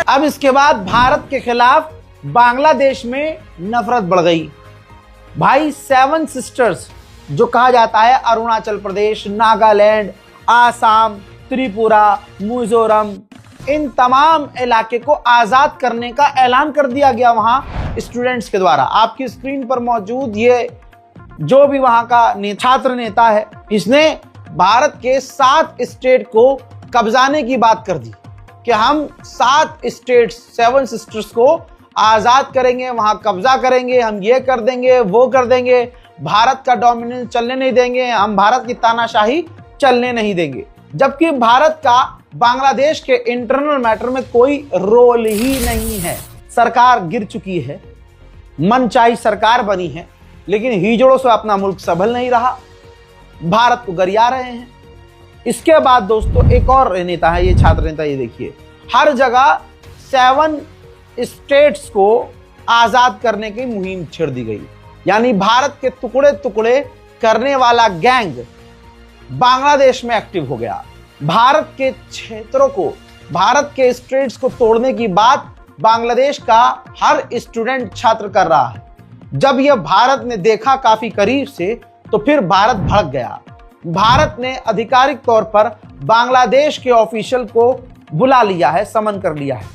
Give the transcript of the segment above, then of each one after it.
अब इसके बाद भारत के खिलाफ बांग्लादेश में नफरत बढ़ गई। भाई 7 सिस्टर्स जो कहा जाता है, अरुणाचल प्रदेश, नागालैंड, आसाम, त्रिपुरा, मिजोरम, इन तमाम इलाके को आजाद करने का ऐलान कर दिया गया वहां स्टूडेंट्स के द्वारा। आपकी स्क्रीन पर मौजूद ये जो भी वहां का छात्र नेता है, इसने भारत के 7 स्टेट को कब्जाने की बात कर दी कि हम 7 स्टेट 7 सिस्टर्स को आजाद करेंगे, वहां कब्जा करेंगे, हम ये कर देंगे, वो कर देंगे, भारत का डोमिनेंस चलने नहीं देंगे, हम भारत की तानाशाही चलने नहीं देंगे। जबकि भारत का बांग्लादेश के इंटरनल मैटर में कोई रोल ही नहीं है। सरकार गिर चुकी है, मनचाही सरकार बनी है, लेकिन हिजड़ों से अपना मुल्क संभल नहीं रहा, भारत को गरिया रहे हैं। इसके बाद दोस्तों एक और नेता है, ये छात्र नेता, ये देखिए, हर जगह 7 स्टेट्स को आजाद करने की मुहिम छेड़ दी गई। यानी भारत के टुकड़े टुकड़े करने वाला गैंग बांग्लादेश में एक्टिव हो गया। भारत के क्षेत्रों को, भारत के स्टेट्स को तोड़ने की बात बांग्लादेश का हर स्टूडेंट छात्र कर रहा है। जब यह भारत ने देखा काफी करीब से तो फिर भारत भड़क गया। भारत ने आधिकारिक तौर पर बांग्लादेश के ऑफिशियल को बुला लिया है, समन कर लिया है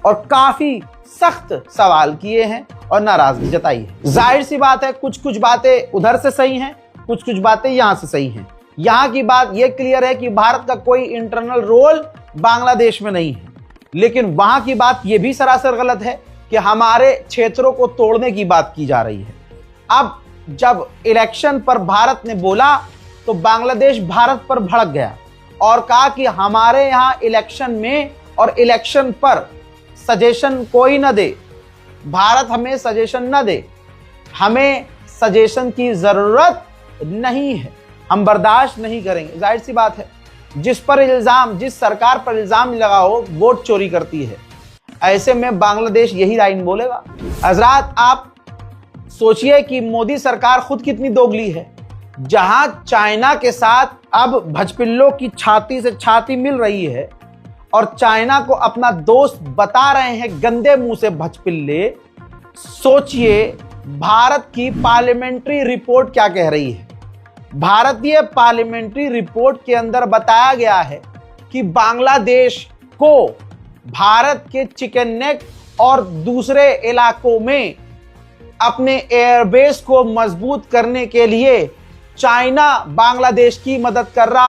और काफी सख्त सवाल किए हैं और नाराजगी जताई है। जाहिर सी बात है, कुछ कुछ बातें उधर से सही हैं, कुछ कुछ बातें यहां से सही हैं। यहां की बात यह क्लियर है कि भारत का कोई इंटरनल रोल बांग्लादेश में नहीं है, लेकिन वहां की बात यह भी सरासर गलत है कि हमारे क्षेत्रों को तोड़ने की बात की जा रही है। अब जब इलेक्शन पर भारत ने बोला तो बांग्लादेश भारत पर भड़क गया और कहा कि हमारे यहां इलेक्शन में और इलेक्शन पर सजेशन कोई न दे, भारत हमें सजेशन न दे, हमें सजेशन की जरूरत नहीं है, हम बर्दाश्त नहीं करेंगे। जाहिर सी बात है, जिस सरकार पर इल्जाम लगा हो वोट चोरी करती है, ऐसे में बांग्लादेश यही लाइन बोलेगा। हजरात, आप सोचिए कि मोदी सरकार खुद कितनी दोगली है। जहां चाइना के साथ अब भजपिल्लों की छाती से छाती मिल रही है और चाइना को अपना दोस्त बता रहे हैं गंदे मुंह से भजपिल्ले, सोचिए भारत की पार्लियामेंट्री रिपोर्ट क्या कह रही है। भारतीय पार्लियामेंट्री रिपोर्ट के अंदर बताया गया है कि बांग्लादेश को भारत के चिकन नेक और दूसरे इलाकों में अपने एयरबेस को मजबूत करने के लिए चाइना बांग्लादेश की मदद कर रहा